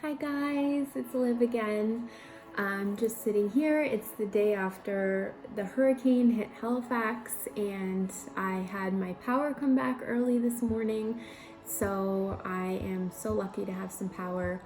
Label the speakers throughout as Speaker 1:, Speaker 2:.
Speaker 1: Hi guys, it's Liv again. I'm just sitting here. It's the day after the hurricane hit Halifax and I had my power come back early this morning. So I am so lucky to have some power.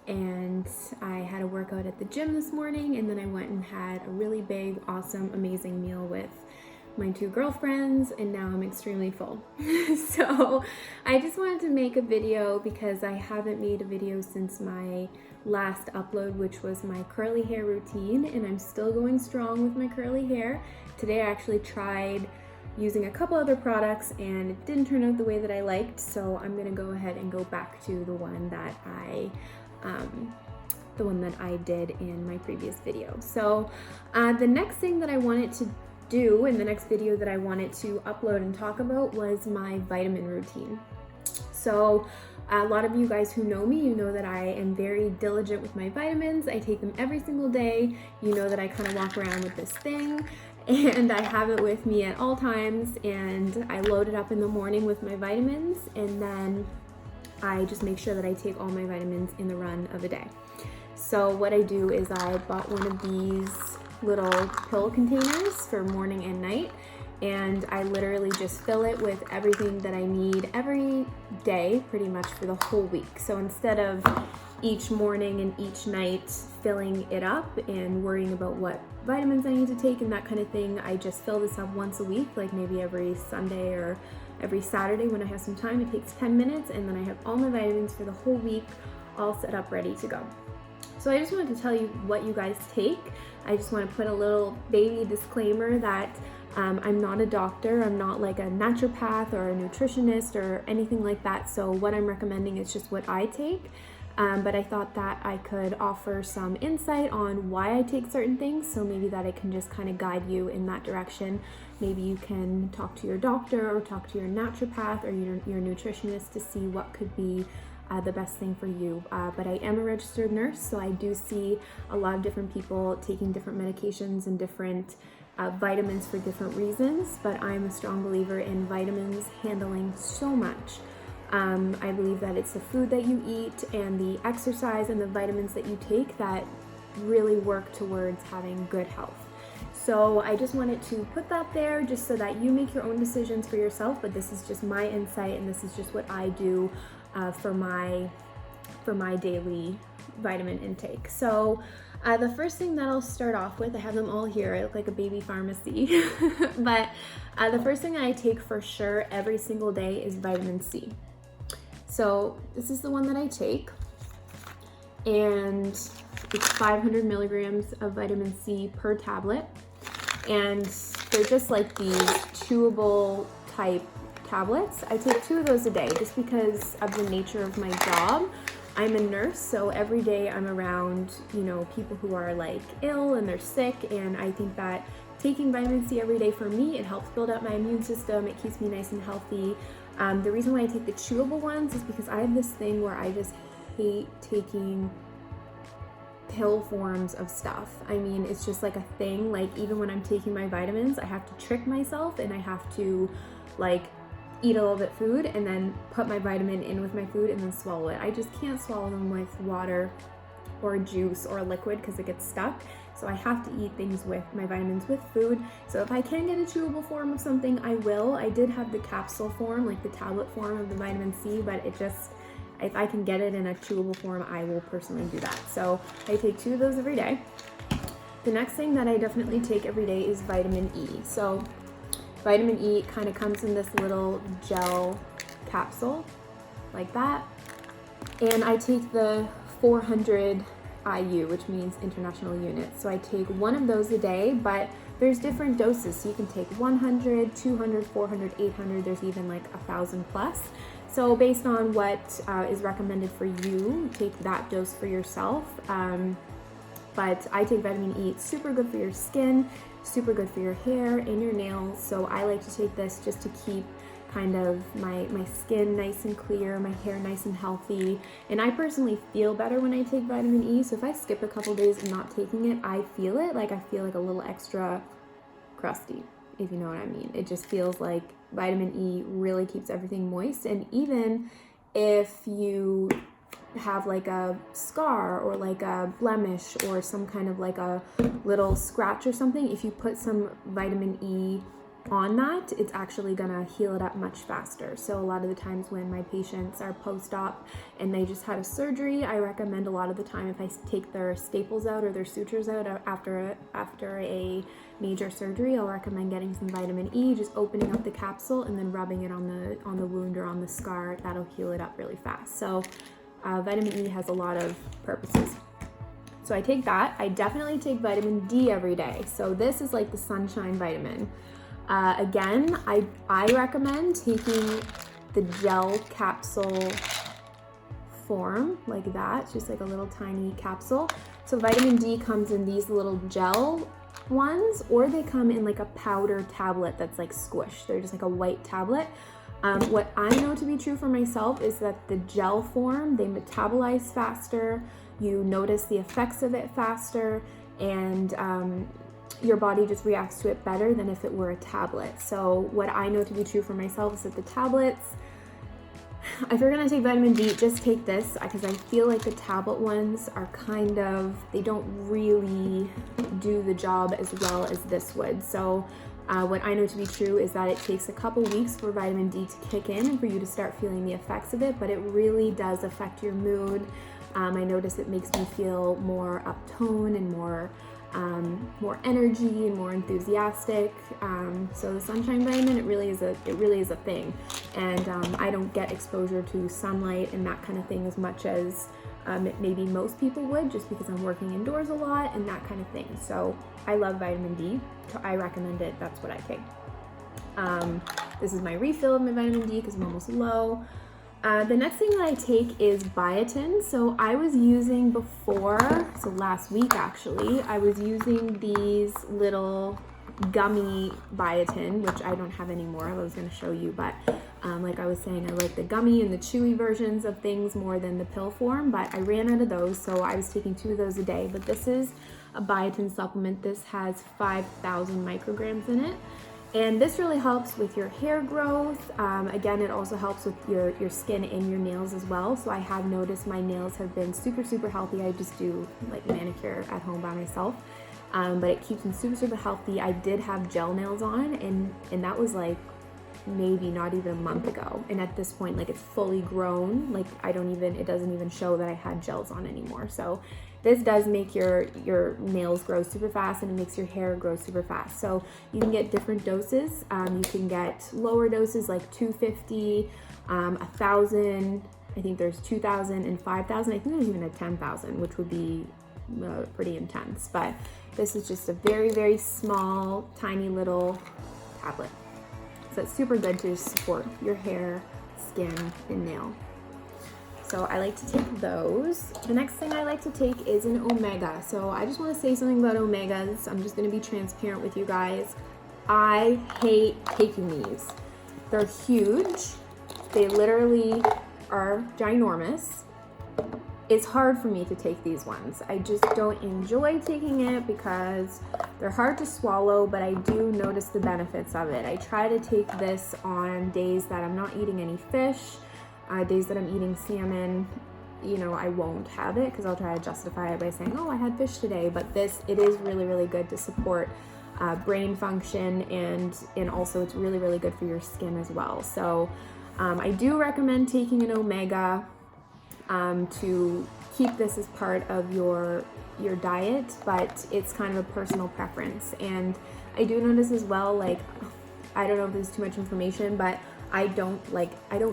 Speaker 1: And I had a workout at the gym this morning, and then I went and had a really big, awesome, amazing meal with my two girlfriends, and now I'm extremely full. So I just wanted to make a video because I haven't made a video since my last upload, which was my curly hair routine, and I'm still going strong with my curly hair. Today I actually tried using a couple other products and it didn't turn out the way that I liked, so I'm gonna go ahead and go back to the one that I did in my previous video. So the next thing that I wanted to do in the next video that I wanted to upload and talk about was my vitamin routine. So a lot of you guys who know me, you know that I am very diligent with my vitamins. I take them every single day. You know that I kind of walk around with this thing and I have it with me at all times, and I load it up in the morning with my vitamins, and then I just make sure that I take all my vitamins in the run of a day. So what I do is I bought one of these little pill containers for morning and night, and I literally just fill it with everything that I need every day pretty much for the whole week. So instead of each morning and each night filling it up and worrying about what vitamins I need to take and that kind of thing, I just fill this up once a week, like maybe every Sunday or every Saturday when I have some time. It takes 10 minutes, and then I have all my vitamins for the whole week all set up ready to go. So I just wanted to tell you what you guys take. I just want to put a little baby disclaimer that I'm not a doctor. I'm not like a naturopath or a nutritionist or anything like that. So what I'm recommending is just what I take. But I thought that I could offer some insight on why I take certain things, so maybe that I can just kind of guide you in that direction. Maybe you can talk to your doctor or talk to your naturopath or your nutritionist to see what could be the best thing for you. But I am a registered nurse, so I do see a lot of different people taking different medications and different vitamins for different reasons, but I'm a strong believer in vitamins handling so much. I believe that it's the food that you eat and the exercise and the vitamins that you take that really work towards having good health. So I just wanted to put that there just so that you make your own decisions for yourself, but this is just my insight and this is just what I do for my daily vitamin intake. So the first thing that I'll start off with, I have them all here. I look like a baby pharmacy, but the first thing I take for sure every single day is vitamin C. So this is the one that I take, and it's 500 milligrams of vitamin C per tablet, and they're just like these chewable type tablets. I take 2 of those a day just because of the nature of my job. I'm a nurse, so every day I'm around, people who are like ill and they're sick, and I think that taking vitamin C every day for me, it helps build up my immune system, it keeps me nice and healthy. The reason why I take the chewable ones is because I have this thing where I just hate taking pill forms of stuff. I mean, it's just like a thing. Like even when I'm taking my vitamins, I have to trick myself and I have to like eat a little bit food and then put my vitamin in with my food and then swallow it. I just can't swallow them with water or juice or liquid because it gets stuck. So I have to eat things with my vitamins with food. So if I can get a chewable form of something, I will. I did have the capsule form, like the tablet form of the vitamin C, but if I can get it in a chewable form, I will personally do that. So I take 2 of those every day. The next thing that I definitely take every day is vitamin E. So vitamin E kind of comes in this little gel capsule like that. And I take the 400 IU, which means international units. So I take 1 of those a day, but there's different doses. So you can take 100, 200, 400, 800, there's even like 1,000 plus. So based on what is recommended for you, take that dose for yourself. But I take vitamin E. It's super good for your skin, super good for your hair and your nails. So I like to take this just to keep kind of my skin nice and clear, my hair nice and healthy. And I personally feel better when I take vitamin E. So if I skip a couple days and not taking it, I feel it. Like I feel like a little extra crusty, if you know what I mean. It just feels like vitamin E really keeps everything moist. And even if you have like a scar or like a blemish or some kind of like a little scratch or something, if you put some vitamin E on that, it's actually gonna heal it up much faster. So a lot of the times when my patients are post-op and they just had a surgery, I recommend a lot of the time, if I take their staples out or their sutures out after a major surgery, I'll recommend getting some vitamin E, just opening up the capsule and then rubbing it on the wound or on the scar. That'll heal it up really fast. So vitamin E has a lot of purposes. So I take that. I definitely take vitamin D every day. So this is like the sunshine vitamin. Again, I recommend taking the gel capsule form like that. It's just like a little tiny capsule. So vitamin D comes in these little gel ones, or they come in like a powder tablet that's like squished. They're just like a white tablet. What I know to be true for myself is that the gel form, they metabolize faster, you notice the effects of it faster, and your body just reacts to it better than if it were a tablet. So what I know to be true for myself is that the tablets, if you're gonna take vitamin D, just take this, because I feel like the tablet ones are kind of, they don't really do the job as well as this would. So what I know to be true is that it takes a couple weeks for vitamin D to kick in and for you to start feeling the effects of it, but it really does affect your mood. I notice it makes me feel more uptone and more energy and more enthusiastic. So the sunshine vitamin, it really is a thing. And I don't get exposure to sunlight and that kind of thing as much as maybe most people would, just because I'm working indoors a lot and that kind of thing. So I love vitamin D, so I recommend it. That's what I take. This is my refill of my vitamin D because I'm almost low. The next thing that I take is biotin. So I was using before, so last week actually, I was using these little gummy biotin, which I don't have anymore. I was going to show you, but like I was saying, I like the gummy and the chewy versions of things more than the pill form, but I ran out of those, so I was taking 2 of those a day. But this is a biotin supplement. This has 5,000 micrograms in it. And this really helps with your hair growth. Again, it also helps with your skin and your nails as well. So I have noticed my nails have been super, super healthy. I just do like manicure at home by myself. But it keeps them super, super healthy. I did have gel nails on, and that was like maybe not even a month ago. And at this point, like, it's fully grown. Like, it doesn't even show that I had gels on anymore. So this does make your nails grow super fast, and it makes your hair grow super fast. So you can get different doses. You can get lower doses like 250, 1,000. I think there's 2,000 and 5,000. I think there's even a 10,000, which would be pretty intense. But this is just a very, very small, tiny little tablet. So it's super good to support your hair, skin, and nail. So I like to take those. The next thing I like to take is an omega. So I just want to say something about omegas. I'm just going to be transparent with you guys. I hate taking these. They're huge. They literally are ginormous. It's hard for me to take these ones. I just don't enjoy taking it because they're hard to swallow, but I do notice the benefits of it. I try to take this on days that I'm not eating any fish. Days that I'm eating salmon, I won't have it because I'll try to justify it by saying, oh, I had fish today. But it is really, really good to support brain function, and also it's really, really good for your skin as well. So I do recommend taking an omega to keep this as part of your diet, but it's kind of a personal preference. And I do notice as well, like, I don't know if this is too much information, but I don't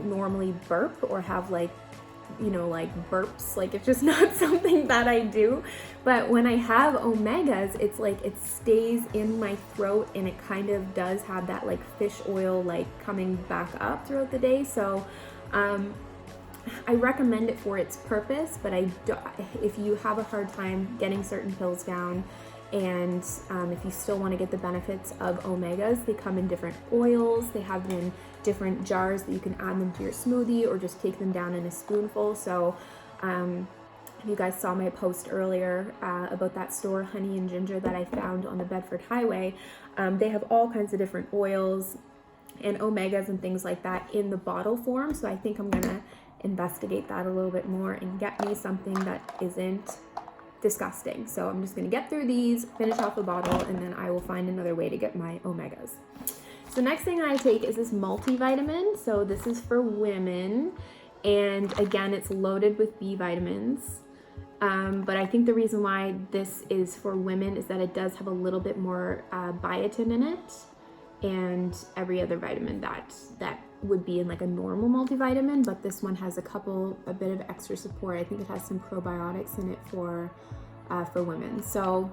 Speaker 1: normally burp or have like burps. Like, it's just not something that I do. But when I have omegas, it's like it stays in my throat, and it kind of does have that like fish oil like coming back up throughout the day. So I recommend it for its purpose, but if you have a hard time getting certain pills down, and if you still want to get the benefits of omegas, they come in different oils. They have them in different jars that you can add them to your smoothie or just take them down in a spoonful. So if you guys saw my post earlier about that store, Honey and Ginger, that I found on the Bedford Highway, they have all kinds of different oils and omegas and things like that in the bottle form. So I think I'm gonna investigate that a little bit more and get me something that isn't disgusting. So I'm just gonna get through these, finish off the bottle, and then I will find another way to get my omegas. So next thing I take is this multivitamin. So this is for women, and again, it's loaded with B vitamins. But I think the reason why this is for women is that it does have a little bit more biotin in it, and every other vitamin that would be in like a normal multivitamin, but this one has a bit of extra support. I think it has some probiotics in it for women. So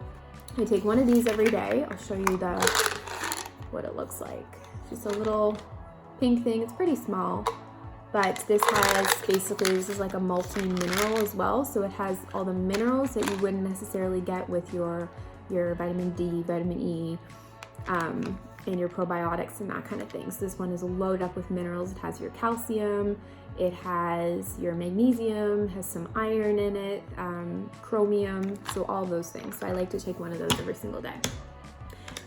Speaker 1: I take one of these every day. I'll show you what it looks like. Just a little pink thing. It's pretty small, but this is like a multi-mineral as well. So it has all the minerals that you wouldn't necessarily get with your vitamin D, vitamin E, and your probiotics and that kind of thing. So this one is loaded up with minerals. It has your calcium, it has your magnesium, has some iron in it, chromium, so all those things. So I like to take one of those every single day.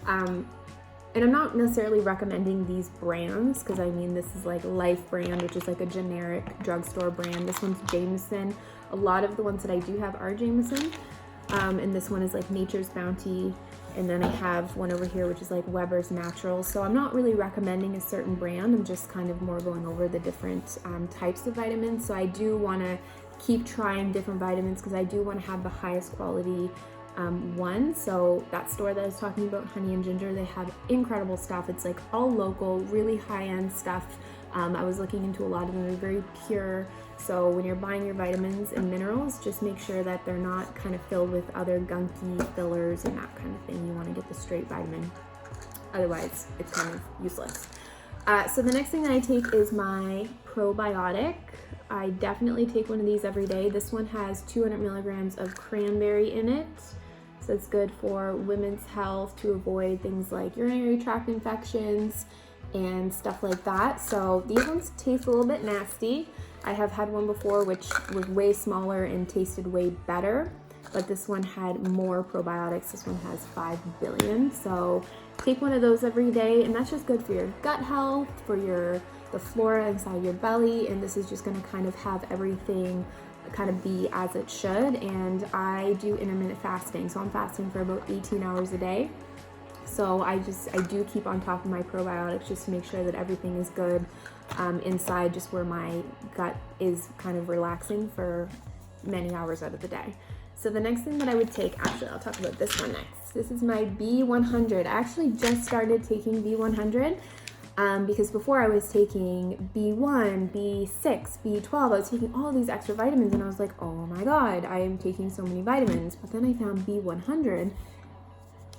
Speaker 1: And I'm not necessarily recommending these brands, because I mean, this is like Life brand, which is like a generic drugstore brand. This one's Jameson. A lot of the ones that I do have are Jameson. And this one is like Nature's Bounty. And then I have one over here, which is like Weber's Naturals. So I'm not really recommending a certain brand. I'm just kind of more going over the different types of vitamins. So I do want to keep trying different vitamins, because I do want to have the highest quality one. So that store that I was talking about, Honey and Ginger, they have incredible stuff. It's like all local, really high-end stuff. I was looking into a lot of them. They're very pure. So when you're buying your vitamins and minerals, just make sure that they're not kind of filled with other gunky fillers and that kind of thing. You want to get the straight vitamin. Otherwise, it's kind of useless. So the next thing that I take is my probiotic. I definitely take one of these every day. This one has 200 milligrams of cranberry in it. So it's good for women's health, to avoid things like urinary tract infections and stuff like that. So these ones taste a little bit nasty. I have had one before which was way smaller and tasted way better, but this one had more probiotics. This one has 5 billion. So take one of those every day, and that's just good for your gut health, for the flora inside your belly, and this is just going to kind of have everything kind of be as it should. And I do intermittent fasting, so I'm fasting for about 18 hours a day. So I do keep on top of my probiotics just to make sure that everything is good inside, just where my gut is kind of relaxing for many hours out of the day. So the next thing that I would take, actually I'll talk about this one next. This is my B100. I actually just started taking B100 because before I was taking B1, B6, B12. I was taking all these extra vitamins, and I was like, oh my God, I am taking so many vitamins. But then I found B100,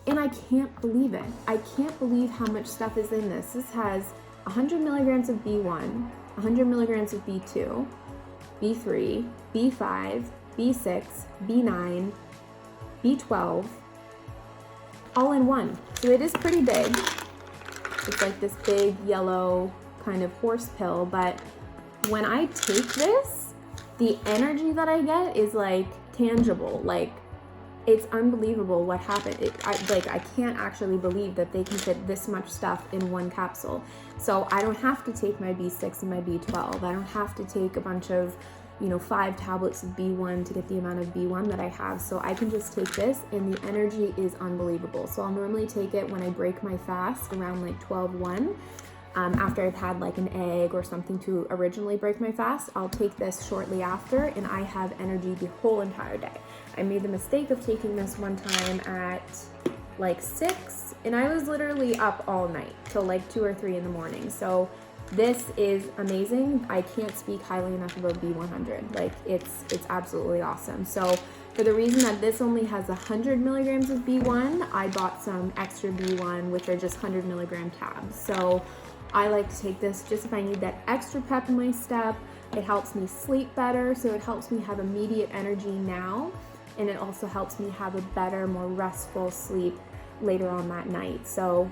Speaker 1: and I can't believe it. I can't believe how much stuff is in this. This has 100 milligrams of B1, 100 milligrams of B2, B3, B5, B6, B9, B12, all in one. So it is pretty big. It's like this big yellow kind of horse pill, but when I take this, the energy that I get is like tangible. Like, it's unbelievable what happened. I can't actually believe that they can fit this much stuff in one capsule. So I don't have to take my B6 and my B12. I don't have to take a bunch of, 5 tablets of B1 to get the amount of B1 that I have. So I can just take this, and the energy is unbelievable. So I'll normally take it when I break my fast around like 12-1. After I've had like an egg or something to originally break my fast. I'll take this shortly after, and I have energy the whole entire day. I made the mistake of taking this one time at like 6, and I was literally up all night till like 2 or 3 in the morning. So this is amazing. I can't speak highly enough about B100. Like, it's absolutely awesome. So for the reason that this only has 100 milligrams of B1, I bought some extra B1, which are just 100 milligram tabs. So I like to take this just if I need that extra pep in my step. It helps me sleep better, so it helps me have immediate energy now, and it also helps me have a better, more restful sleep later on that night. So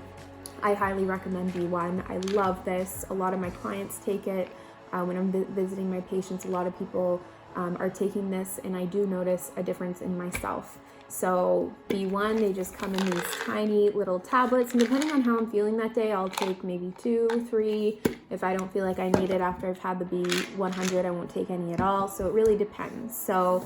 Speaker 1: I highly recommend B1. I love this. A lot of my clients take it. When I'm visiting my patients, a lot of people are taking this, and I do notice a difference in myself. So B1, they just come in these tiny little tablets, and depending on how I'm feeling that day, I'll take maybe 2, 3. If I don't feel like I need it after I've had the B100, I won't take any at all. So it really depends. So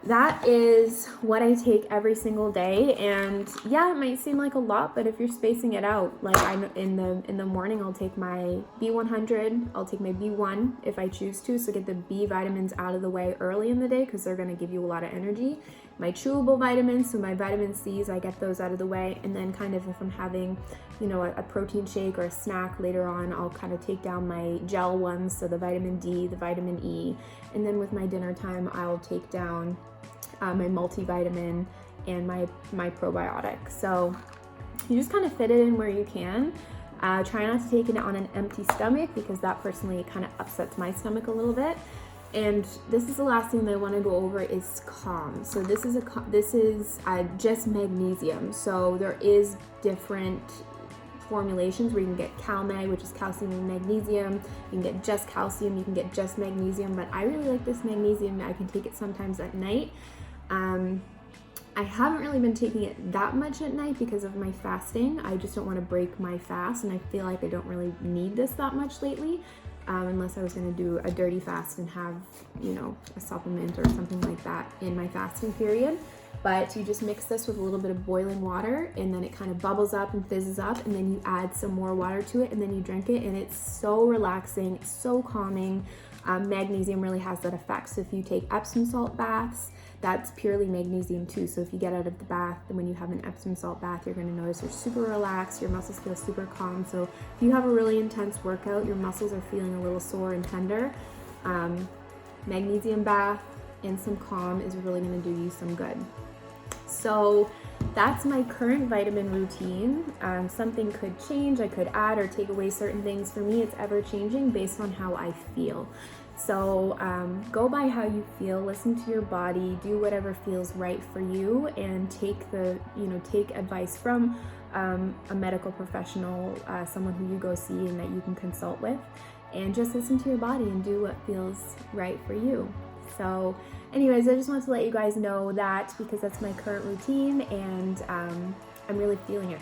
Speaker 1: that is what I take every single day, and yeah, it might seem like a lot, but if you're spacing it out, like I'm in the morning, I'll take my B100, I'll take my B1 if I choose to, so get the B vitamins out of the way early in the day because they're going to give you a lot of energy. My chewable vitamins, so my vitamin C's, I get those out of the way, and then kind of if I'm having, you know, a protein shake or a snack later on, I'll kind of take down my gel ones, so the vitamin D, the vitamin E, and then with my dinner time, I'll take down my multivitamin and my probiotic. So you just kind of fit it in where you can. Try not to take it on an empty stomach because that personally kind of upsets my stomach a little bit. And this is the last thing that I want to go over is calm. So this is just magnesium. So there is different formulations where you can get CalMag, which is calcium and magnesium. You can get just calcium, you can get just magnesium, but I really like this magnesium. I can take it sometimes at night. I haven't really been taking it that much at night because of my fasting. I just don't want to break my fast, and I feel like I don't really need this that much lately, unless I was going to do a dirty fast and have, you know, a supplement or something like that in my fasting period. But you just mix this with a little bit of boiling water, and then it kind of bubbles up and fizzes up, and then you add some more water to it, and then you drink it, and it's so relaxing, it's so calming. Magnesium really has that effect. So if you take Epsom salt baths, that's purely magnesium too. So if you get out of the bath, and when you have an Epsom salt bath, you're going to notice you're super relaxed, your muscles feel super calm. So if you have a really intense workout, your muscles are feeling a little sore and tender, magnesium bath and some calm is really going to do you some good. So that's my current vitamin routine. Something could change, I could add or take away certain things. For me, it's ever changing based on how I feel. So go by how you feel, listen to your body, do whatever feels right for you, and take advice from a medical professional, someone who you go see and that you can consult with, and just listen to your body and do what feels right for you. So anyways, I just wanted to let you guys know that because that's my current routine, and I'm really feeling it.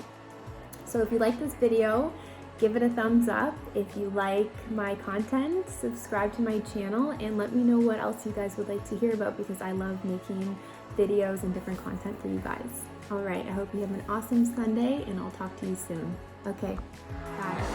Speaker 1: So if you like this video, give it a thumbs up. If you like my content, subscribe to my channel, and let me know what else you guys would like to hear about because I love making videos and different content for you guys. All right, I hope you have an awesome Sunday, and I'll talk to you soon. Okay, bye.